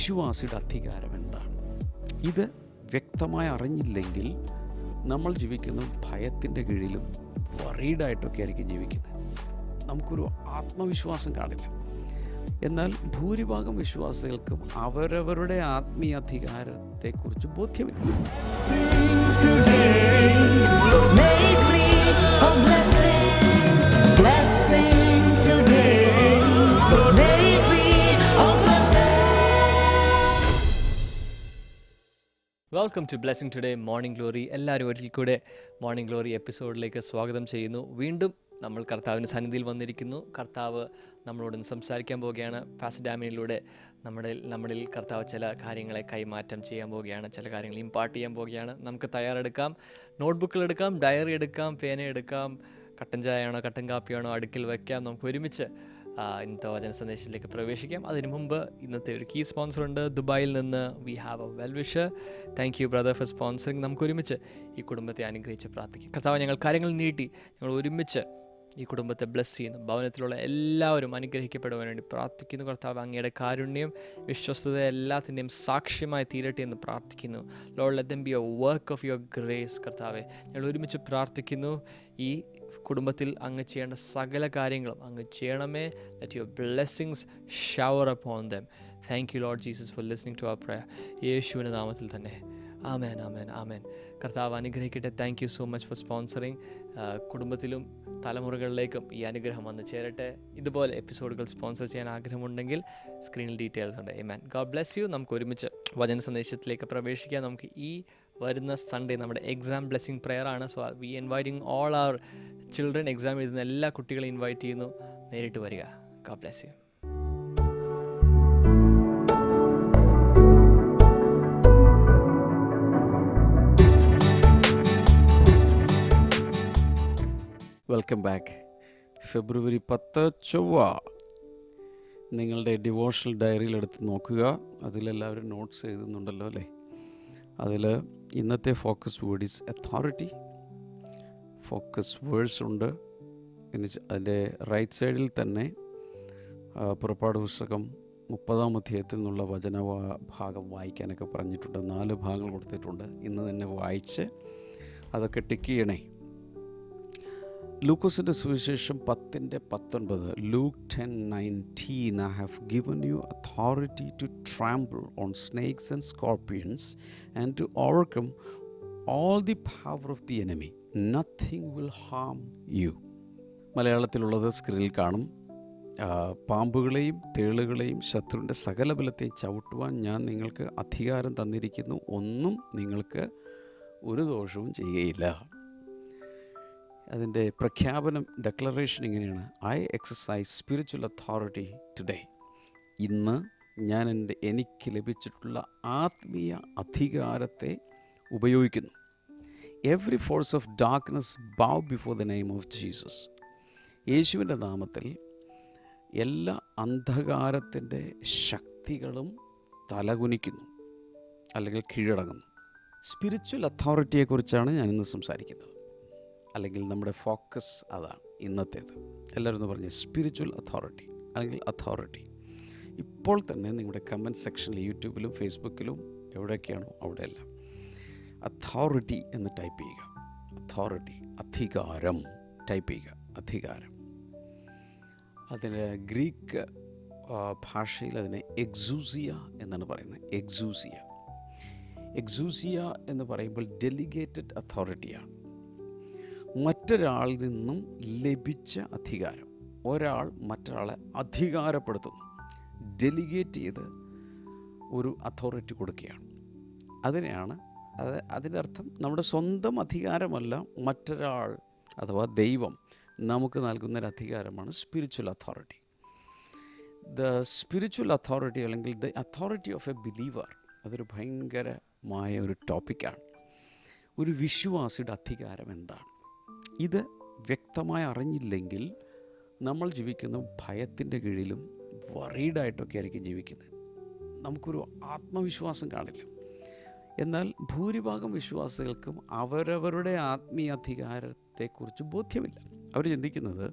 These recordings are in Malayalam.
വിശ്വാസിയുടെ അധികാരം എന്താണ്? ഇത് വ്യക്തമായി അറിഞ്ഞില്ലെങ്കിൽ നമ്മൾ ജീവിക്കുന്നത് ഭയത്തിൻ്റെ കീഴിലും വറീഡായിട്ടൊക്കെ ആയിരിക്കും ജീവിക്കുന്നത്. നമുക്കൊരു ആത്മവിശ്വാസം കാണില്ല. എന്നാൽ ഭൂരിഭാഗം വിശ്വാസികൾക്കും അവരവരുടെ ആത്മീയ അധികാരത്തെക്കുറിച്ച് ബോധ്യമില്ല. Welcome to blessing today morning glory. എല്ലാവരും ഒരിക്കൽ കൂടെ മോർണിംഗ് ഗ്ലോറി എപ്പിസോഡിലേക്ക് സ്വാഗതം ചെയ്യുന്നു. വീണ്ടും നമ്മൾ കർത്താവിൻ്റെ സന്നിധിയിൽ വന്നിരിക്കുന്നു. കർത്താവ് നമ്മളോടൊന്ന് സംസാരിക്കാൻ പോവുകയാണ്. പാസ്റ്റർ ഡാമിനിലൂടെ നമ്മളിൽ കർത്താവ് ചില കാര്യങ്ങളെ കൈമാറ്റം ചെയ്യാൻ പോവുകയാണ്, ചില കാര്യങ്ങൾ ഇമ്പാർട്ട് ചെയ്യാൻ പോവുകയാണ്. നമുക്ക് തയ്യാറെടുക്കാം, നോട്ട്ബുക്കിലെടുക്കാം, ഡയറി എടുക്കാം, പേന എടുക്കാം, കട്ടൻ ചായയാണോ കട്ടൻ കാപ്പിയാണോ അടുക്കിൽ വയ്ക്കാം. നമുക്ക് ഒരുമിച്ച് ഇന്നത്തെ വചന സന്ദേശത്തിലേക്ക് പ്രവേശിക്കാം. അതിനു മുമ്പ് ഇന്നത്തെ ഒരു കീ സ്പോൺസർ ഉണ്ട് ദുബായിൽ നിന്ന്. We have A well wisher. Thank you brother four sponsoring. നമുക്ക് ഒരുമിച്ച് ഈ കുടുംബത്തെ അനുഗ്രഹിച്ച് പ്രാർത്ഥിക്കാം. കർത്താവ്, ഞങ്ങൾ കാര്യങ്ങൾ നീട്ടി ഞങ്ങൾ ഒരുമിച്ച് ഈ കുടുംബത്തെ ബ്ലെസ് ചെയ്യുന്നു. ഭവനത്തിലുള്ള എല്ലാവരും അനുഗ്രഹിക്കപ്പെടുവാൻ വേണ്ടി പ്രാർത്ഥിക്കുന്നു. കർത്താവ്, അങ്ങയുടെ കാരുണ്യം വിശ്വസ്തത എല്ലാത്തിൻ്റെയും സാക്ഷ്യമായി തീരട്ടെ എന്ന് പ്രാർത്ഥിക്കുന്നു. Lord, let them B A work of your grace. കർത്താവെ, ഞങ്ങൾ ഒരുമിച്ച് പ്രാർത്ഥിക്കുന്നു. ഈ കുടുംബത്തിൽ അങ്ങ് ചെയ്യേണ്ട സകല കാര്യങ്ങളും അങ്ങ് ചെയ്യണമേ. Let your blessings shower upon them. Thank you Lord Jesus for listening to our prayer. യേശുവിൻ്റെ നാമത്തിൽ തന്നെ ആമേൻ, ആമേൻ, ആമേൻ. കർത്താവ് അനുഗ്രഹിക്കട്ടെ. Thank you so much for sponsoring. കുടുംബത്തിലും തലമുറകളിലേക്കും ഈ അനുഗ്രഹം വന്ന് ചേരട്ടെ. ഇതുപോലെ എപ്പിസോഡുകൾ സ്പോൺസർ ചെയ്യാൻ ആഗ്രഹമുണ്ടെങ്കിൽ സ്ക്രീനിൽ ഡീറ്റെയിൽസ് ഉണ്ട്. ആമേൻ. God bless you. നമുക്ക് ഒരുമിച്ച് വചന സന്ദേശത്തിലേക്ക് പ്രവേശിക്കാം. നമുക്ക് ഈ വരുന്ന സൺഡേ നമ്മുടെ എക്സാം ബ്ലെസ്സിങ് പ്രെയർ ആണ്. So we inviting all our children. Exam എഴുതുന്ന എല്ലാ കുട്ടികളെയും ഇൻവൈറ്റ് ചെയ്യുന്നു. നേരിട്ട് വരിക. God bless you. Welcome back. February 10 ചൊവ്വ നിങ്ങളുടെ ഡിവോഷണൽ ഡയറിയിൽ എടുത്ത് നോക്കുക. അതിലെല്ലാവരും നോട്ട്സ് എഴുതുന്നുണ്ടല്ലോ അല്ലേ? അതിൽ ഇന്നത്തെ focus word is authority. Focus verses ഉണ്ട്. പിന്നെ അതിൻ്റെ റൈറ്റ് സൈഡിൽ തന്നെ പുറപ്പാട് പുസ്തകം 30-ാം അധ്യായത്തിൽ നിന്നുള്ള വചന ഭാഗം വായിക്കാനൊക്കെ പറഞ്ഞിട്ടുണ്ട്. 4 ഭാഗങ്ങൾ കൊടുത്തിട്ടുണ്ട്. ഇന്ന് തന്നെ വായിച്ച് അതൊക്കെ ടിക്ക് ചെയ്യണേ. ലൂക്കോസിൻ്റെ സുവിശേഷം 10:19, Luke 10:19, I have given you authority to trample on snakes and scorpions and to overcome all the power of the enemy. Nothing will harm you. മലയാളത്തിലുള്ളത് സ്ക്രീനിൽ കാണും. പാമ്പുകളെയും തേളുകളെയും ശത്രുവിൻ്റെ സകല ബലത്തെയും ചവിട്ടുവാൻ ഞാൻ നിങ്ങൾക്ക് അധികാരം തന്നിരിക്കുന്നു. ഒന്നും നിങ്ങൾക്ക് ഒരു ദോഷവും ചെയ്യുകയില്ല. അതിൻ്റെ പ്രഖ്യാപനം, ഡെക്ലറേഷൻ ഇങ്ങനെയാണ്: I exercise spiritual authority today. ഇന്ന് ഞാൻ എനിക്ക് ലഭിച്ചിട്ടുള്ള ആത്മീയ അധികാരത്തെ ഉപയോഗിക്കുന്നു. Every force of darkness bow before the name of Jesus. യേശുവിൻ്റെ നാമത്തിൽ എല്ലാ അന്ധകാരത്തിൻ്റെ ശക്തികളും തലകുനിക്കുന്നു, അല്ലെങ്കിൽ കീഴടങ്ങുന്നു. സ്പിരിച്വൽ അതോറിറ്റിയെക്കുറിച്ചാണ് ഞാനിന്ന് സംസാരിക്കുന്നത്. അല്ലെങ്കിൽ നമ്മുടെ ഫോക്കസ് അതാണ് ഇന്നത്തേത്. എല്ലാവരും ഒന്ന് പറഞ്ഞ് സ്പിരിച്വൽ അതോറിറ്റി അല്ലെങ്കിൽ അതോറിറ്റി. ഇപ്പോൾ തന്നെ നിങ്ങളുടെ കമൻറ്റ് സെക്ഷനിൽ യൂട്യൂബിലും ഫേസ്ബുക്കിലും എവിടെയൊക്കെയാണോ അവിടെയെല്ലാം അതോറിറ്റി എന്ന് ടൈപ്പ് ചെയ്യുക. അതോറിറ്റി, അധികാരം ടൈപ്പ് ചെയ്യുക. അധികാരം. അതിന് ഗ്രീക്ക് ഭാഷയിൽ അതിനെ എക്സൂസിയ എന്നാണ് പറയുന്നത്. എക്സൂസിയ. എക്സൂസിയ എന്ന് പറയുമ്പോൾ ഡെലിഗേറ്റഡ് അതോറിറ്റിയാണ്. മറ്റൊരാളിൽ നിന്നും ലഭിച്ച അധികാരം. ഒരാൾ മറ്റൊരാളെ അധികാരപ്പെടുത്തുന്നു, ഡെലിഗേറ്റ് ചെയ്ത് ഒരു അതോറിറ്റി കൊടുക്കുകയാണ്. അതിൻ്റെ അർത്ഥം നമ്മുടെ സ്വന്തം അധികാരമല്ല, മറ്റൊരാൾ അഥവാ ദൈവം നമുക്ക് നൽകുന്നൊരു അധികാരമാണ് spiritual authority. The spiritual authority അല്ലെങ്കിൽ the authority of a believer, അതൊരു ഭയങ്കരമായ ഒരു ടോപ്പിക്കാണ്. ഒരു വിശ്വാസിയുടെ അധികാരം എന്താണ്? ഇത് വ്യക്തമായി അറിഞ്ഞില്ലെങ്കിൽ നമ്മൾ ജീവിക്കുന്ന ഭയത്തിൻ്റെ കീഴിലും വറീഡായിട്ടൊക്കെ ആയിരിക്കും ജീവിക്കുന്നത്. നമുക്കൊരു ആത്മവിശ്വാസം കാണില്ല. എന്നാൽ ഭൂരിഭാഗം വിശ്വാസികൾക്കും അവരവരുടെ ആത്മീയ അധികാരത്തെക്കുറിച്ച് ബോധ്യമില്ല. അവർ ചിന്തിക്കുന്നത്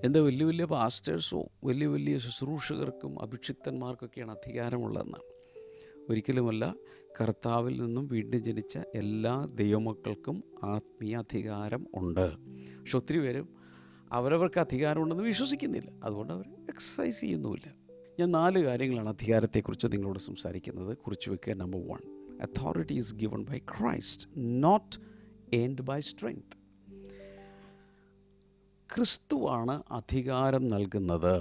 എന്താ വലിയ വലിയ പാസ്റ്റേഴ്സോ വലിയ വലിയ ശുശ്രൂഷകർക്കും അഭിഷിക്തന്മാർക്കൊക്കെയാണ് അധികാരമുള്ളതെന്നാണ്. ഒരിക്കലുമല്ല. കർത്താവിൽ നിന്നും വീണ്ടും ജനിച്ച എല്ലാ ദൈവമക്കൾക്കും ആത്മീയ അധികാരം ഉണ്ട്. പക്ഷെ ഒത്തിരി പേരും അവരവർക്ക് അധികാരമുണ്ടെന്ന് വിശ്വസിക്കുന്നില്ല. അതുകൊണ്ട് അവർ എക്സസൈസ് ചെയ്യുന്നുമില്ല. ഞാൻ 4 കാര്യങ്ങളാണ് അധികാരത്തെക്കുറിച്ച് നിങ്ങളോട് സംസാരിക്കുന്നത്. കുറിച്ച് വെക്കുക. Number 1, authority is given by Christ, not earned by strength. ക്രിസ്തുവാണ് അധികാരം നൽകുന്നത്,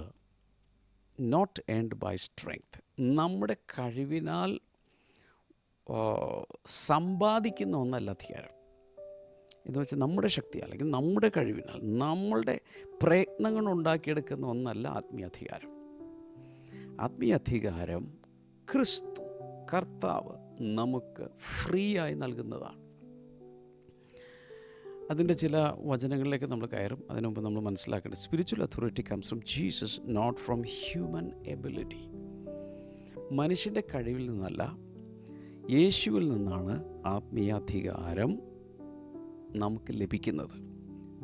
നോട്ട് ഏൺഡ് ബൈ സ്ട്രെങ്ത്. നമ്മുടെ കഴിവിനാൽ സമ്പാദിക്കുന്ന ഒന്നല്ല അധികാരം. എന്ന് വെച്ചാൽ നമ്മുടെ ശക്തി അല്ലെങ്കിൽ നമ്മുടെ കഴിവിനാൽ നമ്മളുടെ പ്രയത്നങ്ങൾ ഉണ്ടാക്കിയെടുക്കുന്ന ഒന്നല്ല ആത്മീയ അധികാരം. ആത്മീയ അധികാരം ക്രിസ്തു കർത്താവ് നമുക്ക് ഫ്രീ ആയി നൽകുന്നതാണ്. അതിൻ്റെ ചില വചനങ്ങളിലേക്ക് നമ്മൾ കയറും. അതിനു മുമ്പ് നമ്മൾ മനസ്സിലാക്കേണ്ടത് spiritual authority comes from Jesus, not from human ability. മനുഷ്യൻ്റെ കഴിവിൽ നിന്നല്ല, യേശുവിൽ നിന്നാണ് ആത്മീയ അധികാരം നമുക്ക് ലഭിക്കുന്നത്.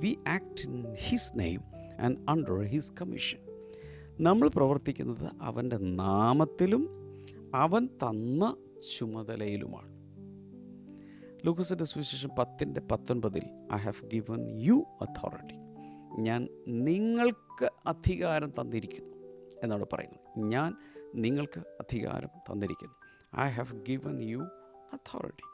We act in his name and under his commission. നമ്മൾ പ്രവർത്തിക്കുന്നത് അവൻ്റെ നാമത്തിലും അവൻ തന്ന ചുമതലയിലുമാണ്. ലൂക്കോസിൻ്റെ സുവിശേഷം 10:19 I have given U authority. ഞാൻ നിങ്ങൾക്ക് അധികാരം തന്നിരിക്കുന്നു എന്നാണ് പറയുന്നത്. ഞാൻ നിങ്ങൾക്ക് അധികാരം തന്നിരിക്കുന്നു. I have given U authority.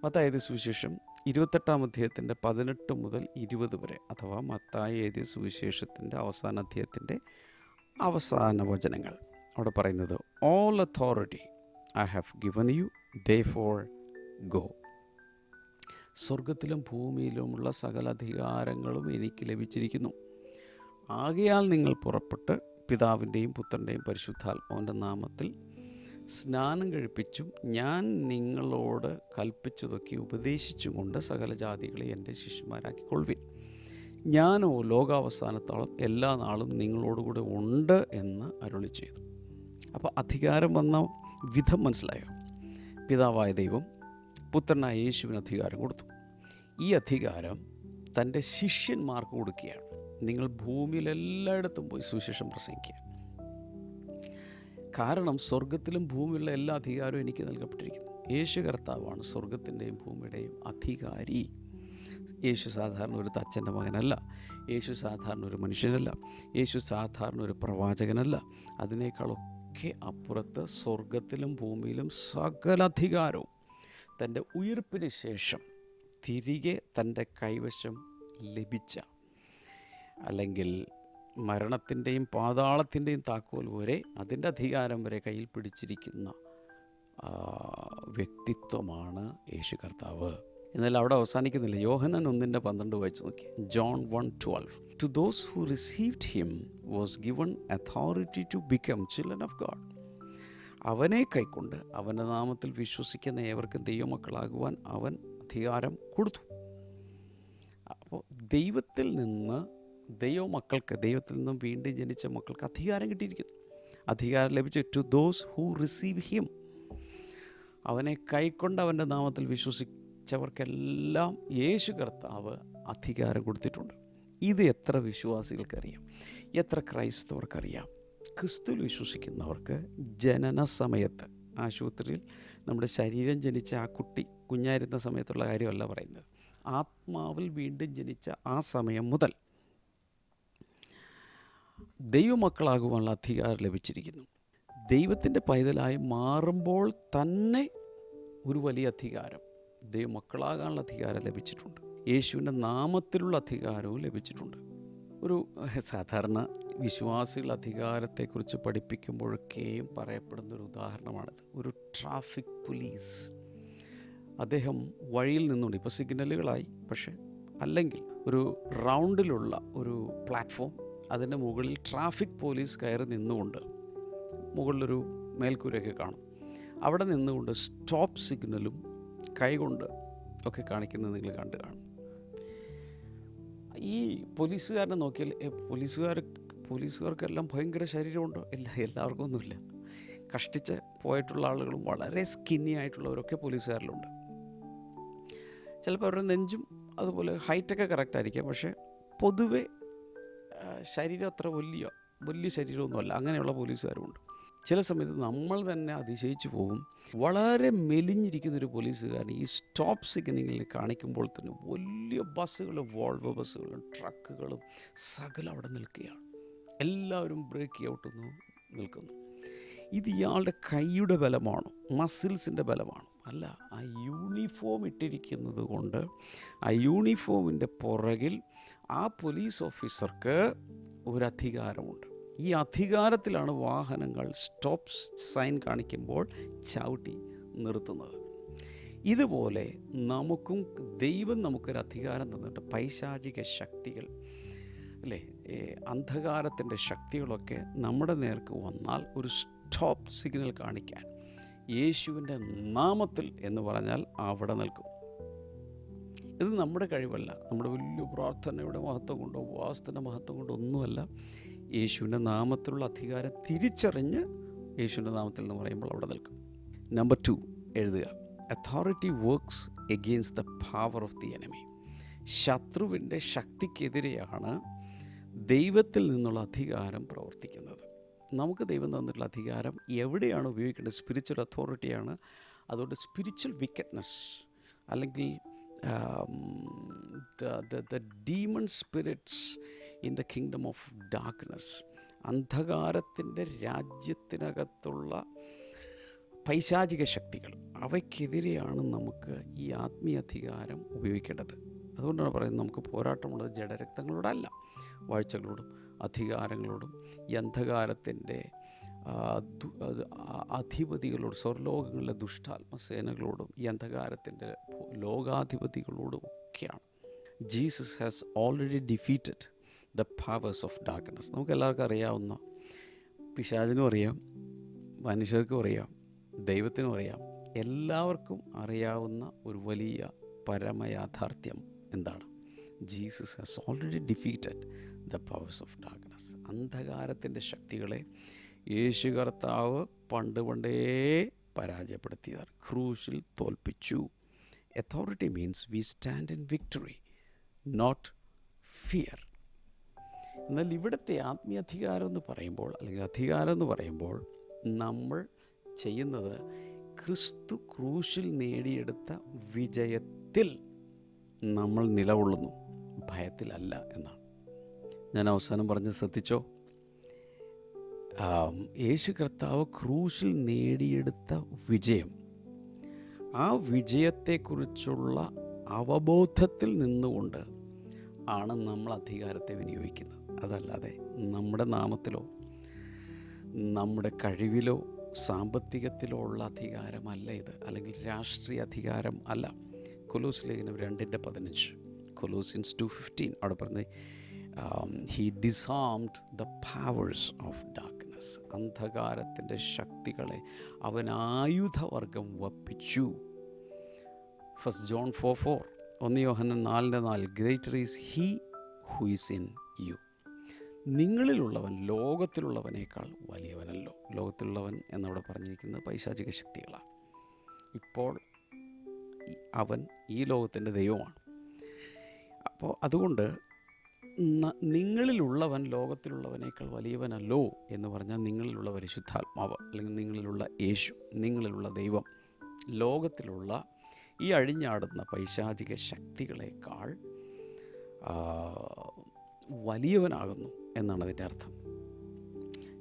Mathai സുവിശേഷം 28-ാം അധ്യായത്തിൻ്റെ 18 മുതൽ 20 വരെ, അഥവാ മത്തായി എഴുതിയ സുവിശേഷത്തിൻ്റെ അവസാന അധ്യായത്തിൻ്റെ അവസാന വചനങ്ങൾ. അവിടെ പറയുന്നത് all authority I have given U therefore go. സ്വർഗത്തിലും ഭൂമിയിലുമുള്ള സകല അധികാരങ്ങളും എനിക്ക് ലഭിച്ചിരിക്കുന്നു. ആകയാൽ നിങ്ങൾ പുറപ്പെട്ട് പിതാവിൻ്റെയും പുത്രൻ്റെയും പരിശുദ്ധാത്മാവിൻ്റെ നാമത്തിൽ സ്നാനം കഴിപ്പിച്ചും ഞാൻ നിങ്ങളോട് കൽപ്പിച്ചതൊക്കെ ഉപദേശിച്ചും കൊണ്ട് സകല ജാതികളെ എൻ്റെ ശിഷ്യന്മാരാക്കിക്കൊള്ളുവിൻ. ഞാനോ ലോകാവസാനത്തോളം എല്ലാ നാളും നിങ്ങളോടുകൂടെ ഉണ്ട് എന്ന് അരുളി ചെയ്തു. അപ്പോൾ അധികാരം വന്ന വിധം മനസ്സിലായോ? പിതാവായ ദൈവം പുത്രനായ യേശുവിന് അധികാരം കൊടുത്തു. ഈ അധികാരം തൻ്റെ ശിഷ്യന്മാർക്ക് കൊടുക്കുകയാണ്. നിങ്ങൾ ഭൂമിയിൽ എല്ലായിടത്തും പോയി സുവിശേഷം പ്രസംഗിക്കുക. കാരണം സ്വർഗത്തിലും ഭൂമിയിലുള്ള എല്ലാ അധികാരവും എനിക്ക് നൽകപ്പെട്ടിരിക്കുന്നു. യേശു കർത്താവാണ് സ്വർഗത്തിൻ്റെയും ഭൂമിയുടെയും അധികാരി. യേശു സാധാരണ ഒരു തച്ചൻ്റെ മകനല്ല. യേശു സാധാരണ ഒരു മനുഷ്യനല്ല. യേശു സാധാരണ ഒരു പ്രവാചകനല്ല. അതിനേക്കാളൊക്കെ അപ്പുറത്ത് സ്വർഗത്തിലും ഭൂമിയിലും സകല അധികാരവും തൻ്റെ ഉയിർപ്പിന് ശേഷം തിരികെ തൻ്റെ കൈവശം ലഭിച്ച, അല്ലെങ്കിൽ മരണത്തിൻ്റെയും പാതാളത്തിൻ്റെയും താക്കോൽ വരെ, അതിൻ്റെ അധികാരം വരെ കയ്യിൽ പിടിച്ചിരിക്കുന്ന വ്യക്തിത്വമാണ് യേശു കർത്താവ്. എന്നാൽ അവിടെ അവസാനിക്കുന്നില്ല. യോഹന്നാൻ 1:12 വായിച്ചു നോക്കി. John 1:12 to those who received him was given authority to become children of God. അവനെ കൈക്കൊണ്ട് അവൻ്റെ നാമത്തിൽ വിശ്വസിക്കുന്ന ഏവർക്കും ദൈവമക്കളാകുവാൻ അവൻ അധികാരം കൊടുത്തു. അപ്പോൾ ദൈവത്തിൽ നിന്ന് ദൈവമക്കൾക്ക്, ദൈവത്തിൽ നിന്നും വീണ്ടും ജനിച്ച മക്കൾക്ക് അധികാരം കിട്ടിയിരിക്കുന്നു. അധികാരം ലഭിച്ചു to those who receive him. അവനെ കൈക്കൊണ്ട് അവൻ്റെ നാമത്തിൽ വിശ്വസിച്ചവർക്കെല്ലാം യേശു കർത്താവ് അധികാരം കൊടുത്തിട്ടുണ്ട്. ഇത് എത്ര വിശ്വാസികൾക്കറിയാം? എത്ര ക്രൈസ്തവർക്കറിയാം? ക്രിസ്തുവിൽ വിശ്വസിക്കുന്നവർക്ക് ജനന സമയത്ത്, ആശുപത്രിയിൽ നമ്മുടെ ശരീരം ജനിച്ച ആ കുട്ടി കുഞ്ഞായിരുന്ന സമയത്തുള്ള കാര്യമല്ല പറയുന്നത്. ആത്മാവിൽ വീണ്ടും ജനിച്ച ആ സമയം മുതൽ ദൈവമക്കളാകുവാനുള്ള അധികാരം ലഭിച്ചിരിക്കുന്നു. ദൈവത്തിൻ്റെ പൈതലായി മാറുമ്പോൾ തന്നെ ഒരു വലിയ അധികാരം, ദൈവമക്കളാകാനുള്ള അധികാരം ലഭിച്ചിട്ടുണ്ട്. യേശുവിൻ്റെ നാമത്തിലുള്ള അധികാരവും ലഭിച്ചിട്ടുണ്ട്. ഒരു സാധാരണ വിശ്വാസികൾ അധികാരത്തെക്കുറിച്ച് പഠിപ്പിക്കുമ്പോഴൊക്കെയും പറയപ്പെടുന്നൊരു ഉദാഹരണമാണിത്. ഒരു ട്രാഫിക് പോലീസ്, അദ്ദേഹം വഴിയിൽ നിന്നുകൊണ്ട്, ഇപ്പോൾ സിഗ്നലുകളായി, പക്ഷേ അല്ലെങ്കിൽ ഒരു റൗണ്ടിലുള്ള ഒരു പ്ലാറ്റ്ഫോം, അതിൻ്റെ മുകളിൽ ട്രാഫിക് പോലീസ് കയറി നിന്നുകൊണ്ട്, മുകളിലൊരു മേൽക്കൂരയൊക്കെ കാണും, അവിടെ നിന്നുകൊണ്ട് സ്റ്റോപ്പ് സിഗ്നലും കൈകൊണ്ട് ഒക്കെ കാണിക്കുന്നത് നിങ്ങൾ കണ്ടു കാണും. ഈ പോലീസുകാരനെ നോക്കിയാൽ പോലീസുകാർക്കെല്ലാം ഭയങ്കര ശരീരമുണ്ടോ? എല്ലാവർക്കും ഒന്നുമില്ല. കഷ്ടിച്ച് പോയിട്ടുള്ള ആളുകളും വളരെ സ്കിന്നി ആയിട്ടുള്ളവരൊക്കെ പോലീസുകാരിലുണ്ട്. ചിലപ്പോൾ അവരുടെ നെഞ്ചും അതുപോലെ ഹൈറ്റൊക്കെ കറക്റ്റായിരിക്കാം, പക്ഷേ പൊതുവെ ശരീരം അത്ര വലിയ ശരീരമൊന്നുമല്ല, അങ്ങനെയുള്ള പോലീസുകാരുമുണ്ട്. ചില സമയത്ത് നമ്മൾ തന്നെ അതിശയിച്ചു പോകും. വളരെ മെലിഞ്ഞിരിക്കുന്നൊരു പോലീസുകാരൻ ഈ സ്റ്റോപ്പ് സിഗ്നലിൽ കാണിക്കുമ്പോൾ തന്നെ വലിയ ബസ്സുകളും വോൾവോ ബസ്സുകളും ട്രക്കുകളും സകലം അവിടെ നിൽക്കുകയാണ്. എല്ലാവരും ബ്രേക്ക് ഔട്ടുന്നു, നിൽക്കുന്നു. ഇത് ഇയാളുടെ കൈയുടെ ബലമാണോ, മസിൽസിൻ്റെ ബലമാണോ? അല്ല, ആ യൂണിഫോം ഇട്ടിരിക്കുന്നത് കൊണ്ട് ആ യൂണിഫോമിൻ്റെ പുറകിൽ ആ പോലീസ് ഓഫീസർക്ക് ഒരധികാരമുണ്ട്. ഈ അധികാരത്തിലാണ് വാഹനങ്ങൾ സ്റ്റോപ്പ് സൈൻ കാണിക്കുമ്പോൾ ചവിട്ടി നിർത്തുന്നത്. ഇതുപോലെ നമുക്കും ദൈവം നമുക്കൊരു അധികാരം തന്നിട്ട് പൈശാചിക ശക്തികൾ, അല്ലേ, അന്ധകാരത്തിൻ്റെ ശക്തികളൊക്കെ നമ്മുടെ നേർക്ക് വന്നാൽ ഒരു സ്റ്റോപ്പ് സിഗ്നൽ കാണിക്കാൻ യേശുവിൻ്റെ നാമത്തിൽ എന്ന് പറഞ്ഞാൽ അവിടെ നിൽക്കും. ഇത് നമ്മുടെ കഴിവല്ല, നമ്മുടെ വലിയ പ്രാർത്ഥനയുടെ മഹത്വം കൊണ്ടോ ഉപവാസത്തിൻ്റെ മഹത്വം കൊണ്ടോ ഒന്നുമല്ല. യേശുവിൻ്റെ നാമത്തിലുള്ള അധികാരം തിരിച്ചറിഞ്ഞ് യേശുവിൻ്റെ നാമത്തിൽ എന്ന് പറയുമ്പോൾ അവിടെ നിൽക്കും. നമ്പർ 2 എഴുതുക. Authority works against the power of the enemy. ശത്രുവിൻ്റെ ശക്തിക്കെതിരെയാണ് ദൈവത്തിൽ നിന്നുള്ള അധികാരം പ്രവർത്തിക്കുന്നത്. നമുക്ക് ദൈവം തന്നിട്ടുള്ള അധികാരം എവിടെയാണ് ഉപയോഗിക്കേണ്ടത്? സ്പിരിച്വൽ അതോറിറ്റിയാണ്. അതുകൊണ്ട് സ്പിരിച്വൽ വിക്കറ്റ്നെസ് അല്ലെങ്കിൽ the demon spirits in the kingdom of darkness, അന്ധകാരത്തിൻ്റെ രാജ്യത്തിനകത്തുള്ള പൈശാചിക ശക്തികൾ, അവയ്ക്കെതിരെയാണ് നമുക്ക് ഈ ആത്മീയ അധികാരം ഉപയോഗിക്കേണ്ടത്. അതുകൊണ്ടാണ് പറയുന്നത് നമുക്ക് പോരാട്ടമുള്ളത് ജഡരക്തങ്ങളോടല്ല, വാഴ്ചകളോടും അധികാരങ്ങളോടും ഈ അന്ധകാരത്തിൻ്റെ അധിപതികളോട്, സ്വർലോകങ്ങളിലെ ദുഷ്ടാത്മസേനകളോടും ഈ അന്ധകാരത്തിൻ്റെ ലോകാധിപതികളോടും ഒക്കെയാണ്. Jesus has already defeated the powers of darkness. നമുക്കെല്ലാവർക്കും അറിയാവുന്ന, പിശാചിനും അറിയാം, മനുഷ്യർക്കും അറിയാം, ദൈവത്തിനും അറിയാം, എല്ലാവർക്കും അറിയാവുന്ന ഒരു വലിയ പരമയാഥാർത്ഥ്യം എന്താണ്? Jesus has already defeated the powers of darkness. അന്ധകാരത്തിൻ്റെ ശക്തികളെ യേശു കർത്താവ് പണ്ടേ പരാജയപ്പെടുത്തിയതാണ്, ക്രൂശിൽ തോൽപ്പിച്ചു. Authority means we stand in victory, not fear. എന്നാൽ ഇവിടുത്തെ ആത്മീയ അധികാരം എന്ന് പറയുമ്പോൾ, അല്ലെങ്കിൽ അധികാരം എന്ന് പറയുമ്പോൾ, നമ്മൾ ചെയ്യുന്നത് ക്രിസ്തു ക്രൂശിൽ നേടിയെടുത്ത വിജയത്തിൽ നമ്മൾ നിലകൊള്ളുന്നു, ഭയത്തിലല്ല എന്നാണ്. ഞാൻ അവസാനം പറഞ്ഞ് ശ്രദ്ധിച്ചോ? യേശു കർത്താവ് ക്രൂശിൽ നേടിയെടുത്ത വിജയം, ആ വിജയത്തെക്കുറിച്ചുള്ള അവബോധത്തിൽ നിന്നുകൊണ്ട് ആണ് നമ്മൾ അധികാരത്തെ വിനിയോഗിക്കുന്നത്. അതല്ലാതെ നമ്മുടെ നാമത്തിലോ നമ്മുടെ കഴിവിലോ സാമ്പത്തികത്തിലോ ഉള്ള അധികാരമല്ല ഇത്, അല്ലെങ്കിൽ രാഷ്ട്രീയ അധികാരം അല്ല. കൊലോസ് ലേഖനം 2:15, കൊലോസിൻസ് 2:15 അവിടെ പറഞ്ഞത് he disarmed the powers of darkness. അന്ധകാരത്തിൻ്റെ ശക്തികളെ അവൻ ആയുധവർഗം വപ്പിച്ചു. 1 John 4:4, 1 യോഹന്നാൻ 4:4, greater is he who is in you. നിങ്ങളിലുള്ളവൻ ലോകത്തിലുള്ളവനേക്കാൾ വലിയവനല്ലോ. ലോകത്തിലുള്ളവൻ എന്നവിടെ പറഞ്ഞിരിക്കുന്നത് പൈശാചിക ശക്തികളാണ്. ഇപ്പോൾ അവൻ ഈ ലോകത്തിൻ്റെ ദൈവമാണ്. അപ്പോൾ അതുകൊണ്ട് നിങ്ങളിലുള്ളവൻ ലോകത്തിലുള്ളവനേക്കാൾ വലിയവനല്ലോ എന്ന് പറഞ്ഞാൽ നിങ്ങളിലുള്ള പരിശുദ്ധാത്മാവ്, അല്ലെങ്കിൽ നിങ്ങളിലുള്ള യേശു, നിങ്ങളിലുള്ള ദൈവം ലോകത്തിലുള്ള ഈ അഴിഞ്ഞാടുന്ന പൈശാചിക ശക്തികളെക്കാൾ വലിയവനാകുന്നു എന്നാണ് അതിൻ്റെ അർത്ഥം.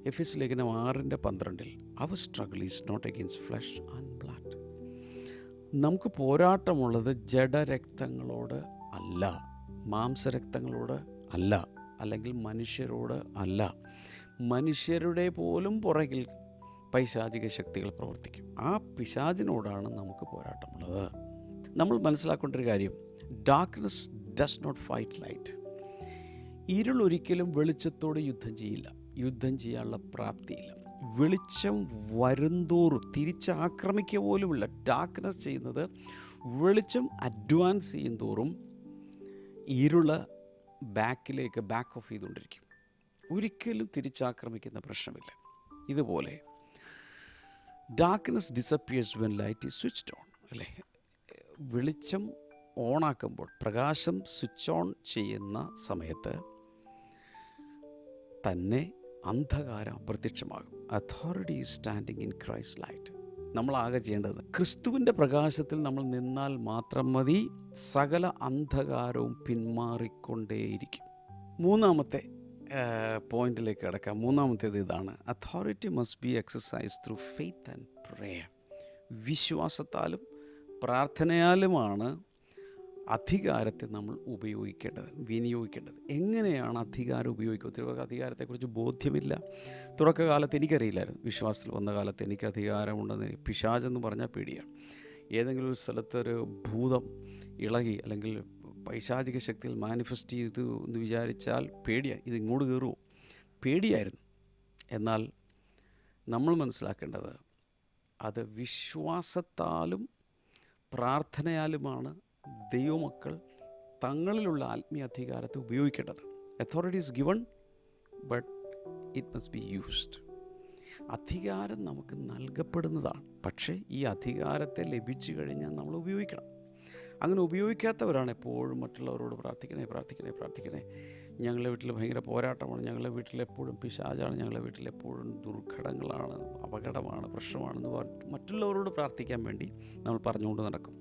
എഫെസ്യ ലേഖനം 6:12, our struggle is not against flesh and blood. നമുക്ക് പോരാട്ടമുള്ളത് ജഡരക്തങ്ങളോട് അല്ല, മാംസരക്തങ്ങളോട് അല്ല, അല്ലെങ്കിൽ മനുഷ്യരോട് അല്ല. മനുഷ്യരുടെ പോലും പുറകിൽ പൈശാചിക ശക്തികൾ പ്രവർത്തിക്കും. ആ പിശാചിനോടാണ് നമുക്ക് പോരാട്ടമുള്ളത്. നമ്മൾ മനസ്സിലാക്കേണ്ട ഒരു കാര്യം, darkness does not fight light. ഇരുളൊരിക്കലും വെളിച്ചത്തോട് യുദ്ധം ചെയ്യില്ല, യുദ്ധം ചെയ്യാനുള്ള പ്രാപ്തിയില്ല. വെളിച്ചം വരുംതോറും തിരിച്ചാക്രമിക്കുക പോലുമില്ല. ഡാർക്ക്നെസ് ചെയ്യുന്നത് വെളിച്ചം അഡ്വാൻസ് ചെയ്യും തോറും ഇരുള് ബാക്ക് ഓഫ് ചെയ്തുകൊണ്ടിരിക്കും. ഒരിക്കലും തിരിച്ചാക്രമിക്കുന്ന പ്രശ്നമില്ല. ഇതുപോലെ darkness disappears when light is switched on, അല്ലേ? വെളിച്ചം ഓണാക്കുമ്പോൾ, പ്രകാശം സ്വിച്ച് ഓൺ ചെയ്യുന്ന സമയത്ത് തന്നെ അന്ധകാരം അപ്രത്യക്ഷമാകും. Authority is standing in Christ light. നമ്മളാകെ ചെയ്യേണ്ടത് ക്രിസ്തുവിൻ്റെ പ്രകാശത്തിൽ നമ്മൾ നിന്നാൽ മാത്രം മതി. സകല അന്ധകാരവും പിന്മാറിക്കൊണ്ടേയിരിക്കും. മൂന്നാമത്തെ പോയിന്റിലേക്ക് കിടക്കാം. മൂന്നാമത്തേത് ഇതാണ്: authority must be exercise through faith and prayer. വിശ്വാസത്താലും പ്രാർത്ഥനയാലുമാണ് അധികാരത്തെ നമ്മൾ വിനിയോഗിക്കേണ്ടത്. എങ്ങനെയാണ് അധികാരം ഉപയോഗിക്കുക? ഒത്തിരി പേർക്ക് അധികാരത്തെക്കുറിച്ച് ബോധ്യമില്ല. തുടക്കകാലത്ത് എനിക്കറിയില്ലായിരുന്നു. വിശ്വാസത്തിൽ വന്ന കാലത്ത് എനിക്ക് അധികാരമുണ്ടെന്ന്. പിശാചെന്ന് പറഞ്ഞാൽ പേടിയാണ്. ഏതെങ്കിലും ഒരു സ്ഥലത്തൊരു ഭൂതം ഇളകി അല്ലെങ്കിൽ പൈശാചിക ശക്തിയിൽ മാനിഫെസ്റ്റ് ചെയ്തു എന്ന് വിചാരിച്ചാൽ പേടിയാണ്. ഇത് ഇങ്ങോട്ട് കയറുമോ? പേടിയായിരുന്നു. എന്നാൽ നമ്മൾ മനസ്സിലാക്കേണ്ടത് അത് വിശ്വാസത്താലും പ്രാർത്ഥനയാലുമാണ് ദൈവമക്കൾ തങ്ങളിലുള്ള ആത്മീയ അധികാരത്തെ ഉപയോഗിക്കേണ്ടത്. Authority is given, but it must be used. അധികാരം നമുക്ക് നൽകപ്പെടുന്നതാണ്. പക്ഷേ ഈ അധികാരത്തെ ലഭിച്ചു കഴിഞ്ഞാൽ നമ്മൾ ഉപയോഗിക്കണം. അങ്ങനെ ഉപയോഗിക്കാത്തവരാണ് എപ്പോഴും മറ്റുള്ളവരോട് പ്രാർത്ഥിക്കണേ, ഞങ്ങളുടെ വീട്ടിൽ ഭയങ്കര പോരാട്ടമാണ്, ഞങ്ങളുടെ വീട്ടിലെപ്പോഴും പിശാചാണ്, ഞങ്ങളുടെ വീട്ടിലെപ്പോഴും ദുർഘടങ്ങളാണ്, അപകടമാണ്, പ്രശ്നമാണെന്ന് മറ്റുള്ളവരോട് പ്രാർത്ഥിക്കാൻ വേണ്ടി നമ്മൾ പറഞ്ഞുകൊണ്ട് നടക്കും.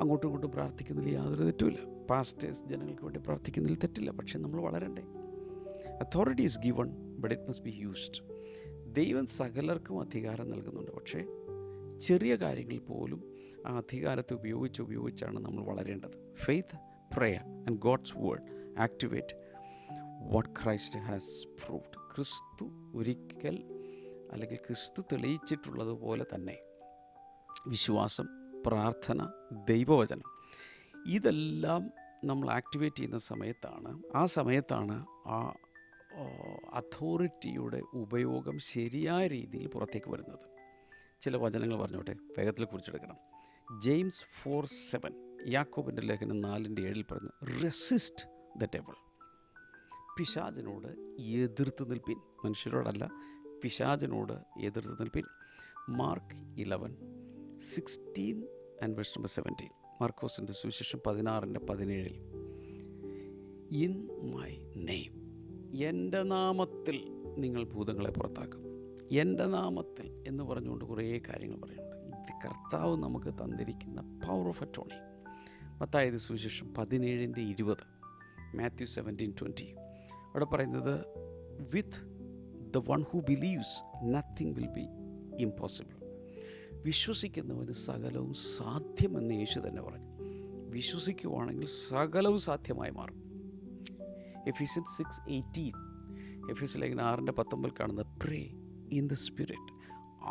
അങ്ങോട്ടും ഇങ്ങോട്ടും പ്രാർത്ഥിക്കുന്നതിൽ യാതൊരു തെറ്റുമില്ല. പാസ്റ്റേഴ്സ് ജനങ്ങൾക്ക് വേണ്ടി പ്രാർത്ഥിക്കുന്നതിൽ തെറ്റില്ല. പക്ഷേ നമ്മൾ വളരണ്ടേ. Authority is given, but it must be used. ദൈവം സകലർക്കും അധികാരം നൽകുന്നുണ്ട്. പക്ഷേ ചെറിയ കാര്യങ്ങളിൽ പോലും ആ അധികാരത്തെ ഉപയോഗിച്ചാണ് നമ്മൾ വളരേണ്ടത്. Faith, prayer and God's word activate what Christ has proved. ക്രിസ്തു തെളിയിച്ചിട്ടുള്ളതുപോലെ തന്നെ വിശ്വാസം, പ്രാർത്ഥന, ദൈവവചനം, ഇതെല്ലാം നമ്മൾ ആക്ടിവേറ്റ് ചെയ്യുന്ന സമയത്താണ് ആ അതോറിറ്റിയുടെ ഉപയോഗം ശരിയായ രീതിയിൽ പുറത്തേക്ക് വരുന്നത്. ചില വചനങ്ങൾ പറഞ്ഞോട്ടെ, വേഗത്തിൽ കുറിച്ചെടുക്കണം. ജെയിംസ് 4:7, യാക്കോബിൻ്റെ ലേഖനം 4:7 പറഞ്ഞു, റെസിസ്റ്റ് ദ ഡെവിൾ. പിശാചിനോട് എതിർത്ത് നിൽപ്പിൻ. മനുഷ്യരോടല്ല, പിശാചിനോട് എതിർത്ത് നിൽപ്പിൻ. Mark 11:16 and verse number 17. മാർക്കോസിൻ്റെ സുവിശേഷം 16:17. ഇൻ മൈ നെയിം, എൻ്റെ നാമത്തിൽ നിങ്ങൾ ഭൂതങ്ങളെ പുറത്താക്കും. എൻ്റെ നാമത്തിൽ എന്ന് പറഞ്ഞുകൊണ്ട് കുറേ കാര്യങ്ങൾ പറയുന്നുണ്ട്. ഇത് കർത്താവ് നമുക്ക് തന്നിരിക്കുന്ന പവർ ഓഫ് അറ്റോണി. മത്തായിയുടെ സുവിശേഷം 17:20, മാത്യു 17:20. അവിടെ പറയുന്നത്, with the one who believes nothing will be impossible. വിശ്വസിക്കുന്നവന് സകലവും സാധ്യമെന്ന് യേശു തന്നെ പറഞ്ഞു. വിശ്വസിക്കുവാണെങ്കിൽ സകലവും സാധ്യമായി മാറും. എഫീസ്യൻസ് 6:18, എഫീസ്യ ലേഖനം 6:19 കാണുന്ന, പ്രേ ഇൻ ദ സ്പിരിറ്റ്.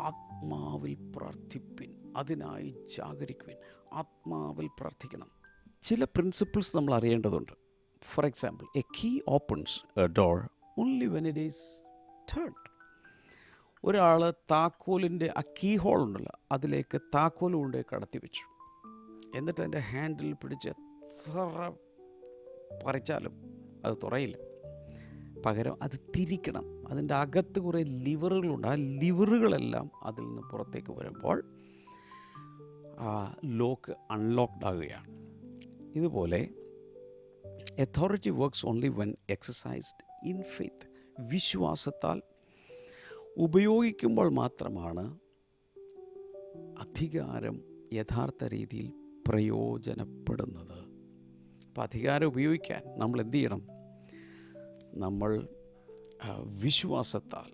ആത്മാവിൽ പ്രാർത്ഥിപ്പിൻ, അതിനായി ജാഗരിക്കുവിൻ. ആത്മാവിൽ പ്രാർത്ഥിക്കണം. ചില പ്രിൻസിപ്പിൾസ് നമ്മൾ അറിയേണ്ടതുണ്ട്. For example, a key opens a door only when it is turned. ഒരാൾ താക്കോലിൻ്റെ ആ കീ ഹോൾ ഉണ്ടല്ലോ, അതിലേക്ക് താക്കോൽ കൊണ്ട് കടത്തി വെച്ചു. എന്നിട്ട് അതിൻ്റെ ഹാൻഡിൽ പിടിച്ച് എത്ര പറിച്ചാലും അത് തുറയില്ല. പകരം അത് തിരിക്കണം. അതിൻ്റെ അകത്ത് കുറേ ലിവറുകളുണ്ട്. ആ ലിവറുകളെല്ലാം അതിൽ നിന്ന് പുറത്തേക്ക് വരുമ്പോൾ ആ ലോക്ക് അൺലോക്ക്ഡ് ആകുകയാണ്. ഇതുപോലെ authority works only when exercised in faith. വിശ്വാസത്താൽ ഉപയോഗിക്കുമ്പോൾ മാത്രമാണ് അധികാരം യഥാർത്ഥ രീതിയിൽ പ്രയോജനപ്പെടുന്നത്. അപ്പം അധികാരം ഉപയോഗിക്കാൻ നമ്മൾ എന്ത് ചെയ്യണം? നമ്മൾ വിശ്വാസത്താൽ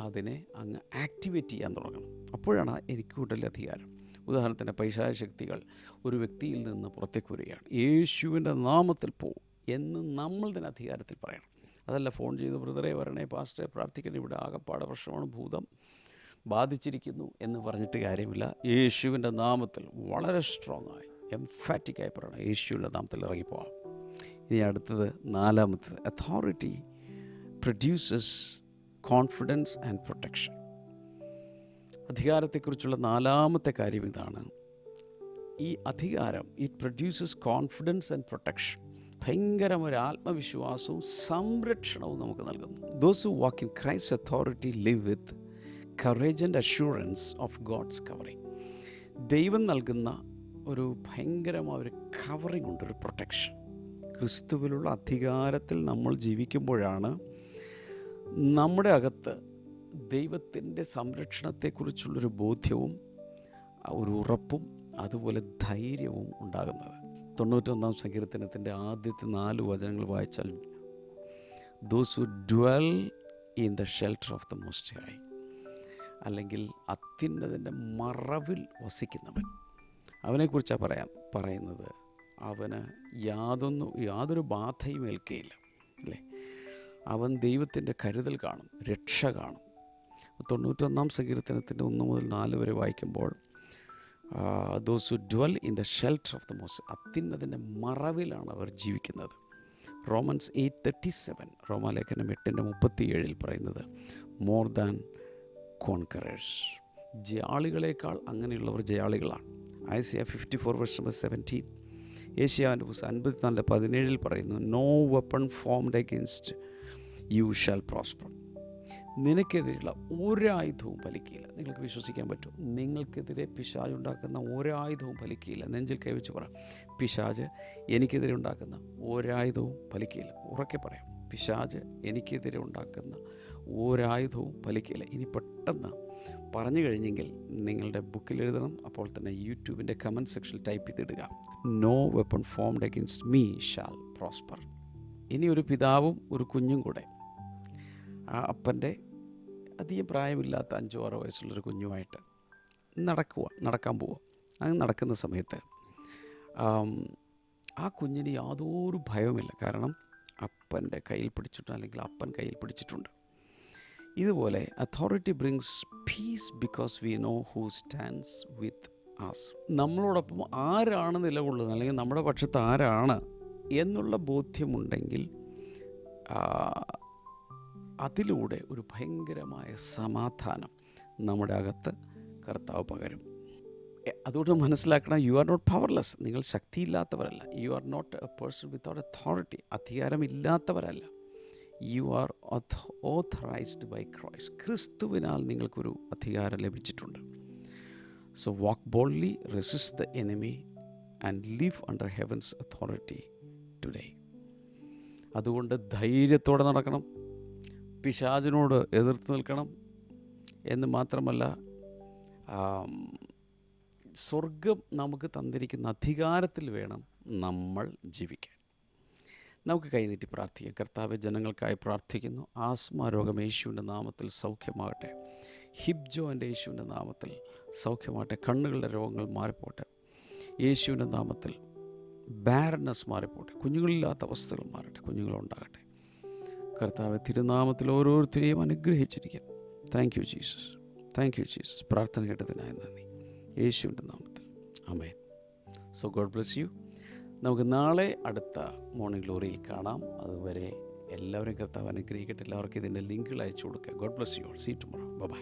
അതിനെ അങ്ങ് ആക്ടിവേറ്റ് ചെയ്യാൻ തുടങ്ങണം. അപ്പോഴാണ് എനിക്ക് കൂടുതൽ അധികാരം. ഉദാഹരണത്തിന്, പൈശാചിക ശക്തികൾ ഒരു വ്യക്തിയിൽ നിന്ന് പുറത്തേക്ക് വരികയാണ്. യേശുവിൻ്റെ നാമത്തിൽ പോവും എന്ന് നമ്മൾ തന്നെ അധികാരത്തിൽ പറയണം. അതല്ല ഫോൺ ചെയ്ത്, ബ്രദറെ വരണേ, പാസ്റ്ററെ പ്രാർത്ഥിക്കണം, ഇവിടെ ആകപ്പാടെ പ്രശ്നമാണ്, ഭൂതം ബാധിച്ചിരിക്കുന്നു എന്ന് പറഞ്ഞിട്ട് കാര്യമില്ല. യേശുവിൻ്റെ നാമത്തിൽ വളരെ സ്ട്രോങ് ആയി എംഫാറ്റിക്കായി പറയണം, യേശുവിൻ്റെ നാമത്തിൽ ഇറങ്ങിപ്പോവാം. ഇനി അടുത്തത്, നാലാമത്തത്, authority produces confidence and protection. അധികാരത്തെക്കുറിച്ചുള്ള നാലാമത്തെ കാര്യം ഇതാണ്. ഈ അധികാരം it produces confidence and protection. ഭയങ്കരം ഒരു ആത്മവിശ്വാസവും സംരക്ഷണവും നമുക്ക് നൽകുന്നു. Those who walk in Christ authority live with courage and assurance of God's covering. ദൈവം നൽകുന്ന ഒരു ഭയങ്കരമായ ഒരു കവറിങ് ഉണ്ട്, ഒരു പ്രൊട്ടക്ഷൻ. ക്രിസ്തുവിലുള്ള അധികാരത്തിൽ നമ്മൾ ജീവിക്കുമ്പോഴാണ് നമ്മുടെ അകത്ത് ദൈവത്തിൻ്റെ സംരക്ഷണത്തെക്കുറിച്ചുള്ളൊരു ബോധ്യവും ഒരു ഉറപ്പും അതുപോലെ ധൈര്യവും ഉണ്ടാകുന്നത്. 91-ാം സങ്കീർത്തനത്തിൻ്റെ ആദ്യത്തെ 4 വചനങ്ങൾ വായിച്ചാൽ, those who dwell in the shelter of the most high, അല്ലെങ്കിൽ അത്യുന്നതൻ്റെ മറവിൽ വസിക്കുന്നവൻ, അവനെക്കുറിച്ചാണ് പറയുന്നത്. അവന് യാതൊരു ബാധയും ഏൽക്കുകയില്ല, അല്ലേ? അവൻ ദൈവത്തിൻ്റെ കരുതൽ കാണും, രക്ഷ കാണും. 91-ാം സങ്കീർത്തനത്തിൻ്റെ 1 മുതൽ 4 വരെ വായിക്കുമ്പോൾ, those who dwell in the shelter of the most, അത്യുന്നതൻ്റെ മറവിലാണ് അവർ ജീവിക്കുന്നത്. റോമൻസ് 8:37, റോമാലേഖനം 8:37 പറയുന്നത്, മോർ ദാൻ കോൺകറേഴ്സ്, ജയാളികളെക്കാൾ അങ്ങനെയുള്ളവർ ജയാളികളാണ്. ഐസയ 54:17, ഏഷ്യാവിൻ്റെ പുസ്തകം 54:17 പറയുന്നു, no weapon formed against you shall prosper, നിനക്കെതിരെയുള്ള ഒരായുധവും ഫലിക്കുകയില്ല. നിങ്ങൾക്ക് വിശ്വസിക്കാൻ പറ്റും, നിങ്ങൾക്കെതിരെ പിശാച് ഉണ്ടാക്കുന്ന ഒരായുധവും ഫലിക്കുകയില്ല. നെഞ്ചിൽ കൈവച്ച് പറയാം, പിശാച് എനിക്കെതിരെ ഉണ്ടാക്കുന്ന ഒരായുധവും ഫലിക്കുകയില്ല. ഉറക്കെ പറയാം, പിശാച് എനിക്കെതിരെ ഉണ്ടാക്കുന്ന ഒരായുധവും ഫലിക്കുകയില്ല. ഇനി പെട്ടെന്ന് പറഞ്ഞു കഴിഞ്ഞെങ്കിൽ നിങ്ങളുടെ ബുക്കിൽ എഴുതണം, അപ്പോൾ തന്നെ യൂട്യൂബിൻ്റെ കമൻറ്റ് സെക്ഷനിൽ ടൈപ്പ് ചെയ്തിടുക, no weapon formed against me shall prosper. ഇനി ഒരു പിതാവും ഒരു കുഞ്ഞും കൂടെ, ആ അപ്പൻ്റെ അധികം പ്രായമില്ലാത്ത 5-6 വയസ്സുള്ളൊരു കുഞ്ഞുമായിട്ട് നടക്കാൻ പോവുക. അങ്ങനെ നടക്കുന്ന സമയത്ത് ആ കുഞ്ഞിന് യാതൊരു ഭയവുമില്ല, കാരണം അപ്പൻ്റെ കയ്യിൽ പിടിച്ചിട്ടുണ്ട്, അല്ലെങ്കിൽ അപ്പൻ കയ്യിൽ പിടിച്ചിട്ടുണ്ട്. ഇതുപോലെ authority brings peace because we know who stands with us. നമ്മളോടൊപ്പം ആരാണ് നിലകൊള്ളുന്നത്, അല്ലെങ്കിൽ നമ്മുടെ പക്ഷത്ത് ആരാണ് എന്നുള്ള ബോധ്യമുണ്ടെങ്കിൽ അതിലൂടെ ഒരു ഭയങ്കരമായ സമാധാനം നമ്മുടെ അകത്ത് കർത്താവ് പകരും. അതുകൊണ്ട് മനസ്സിലാക്കണം, യു ആർ നോട്ട് പവർലെസ്, നിങ്ങൾ ശക്തിയില്ലാത്തവരല്ല. You are not a person without authority, അധികാരമില്ലാത്തവരല്ല. You are authorized by Christ, ക്രിസ്തുവിനാൽ നിങ്ങൾക്കൊരു അധികാരം ലഭിച്ചിട്ടുണ്ട്. So walk boldly, resist the enemy and live under heaven's authority today. അതുകൊണ്ട് ധൈര്യത്തോടെ നടക്കണം, പിശാചിനോട് എതിർത്ത് നിൽക്കണം എന്ന് മാത്രമല്ല, സ്വർഗം നമുക്ക് തന്നിരിക്കുന്ന അധികാരത്തിൽ വേണം നമ്മൾ ജീവിക്കാൻ. നമുക്ക് കൈനീട്ടി പ്രാർത്ഥിക്കാം. കർത്താവെ, ജനങ്ങൾക്കായി പ്രാർത്ഥിക്കുന്നു. ആസ്മ രോഗം യേശുവിൻ്റെ നാമത്തിൽ സൗഖ്യമാകട്ടെ. ഹിപ് ജോയിൻ്റെ യേശുവിൻ്റെ നാമത്തിൽ സൗഖ്യമാകട്ടെ. കണ്ണുകളുടെ രോഗങ്ങൾ മാറിപ്പോട്ടെ യേശുവിൻ്റെ നാമത്തിൽ. ബാരനസ് മാറിപ്പോട്ടെ. കുഞ്ഞുങ്ങളില്ലാത്ത അവസ്ഥകൾ മാറട്ടെ, കുഞ്ഞുങ്ങളുണ്ടാകട്ടെ. കർത്താവെ, തിരുനാമത്തിൽ ഓരോരുത്തരെയും അനുഗ്രഹിച്ചിരിക്കുന്നു. Thank you Jesus, thank you Jesus. പ്രാർത്ഥന കേട്ടതിനായി നന്ദി, യേശുവിൻ്റെ നാമത്തിൽ, amen. So God bless you. നമുക്ക് നാളെ അടുത്ത മോർണിംഗ് ഗ്ലോറിയിൽ കാണാം. അതുവരെ എല്ലാവരും കർത്താവ് അനുഗ്രഹിക്കട്ടെ. എല്ലാവർക്കും ഇതിൻ്റെ ലിങ്കുകൾ അയച്ചു കൊടുക്കുക. God bless you all. See tomorrow. By.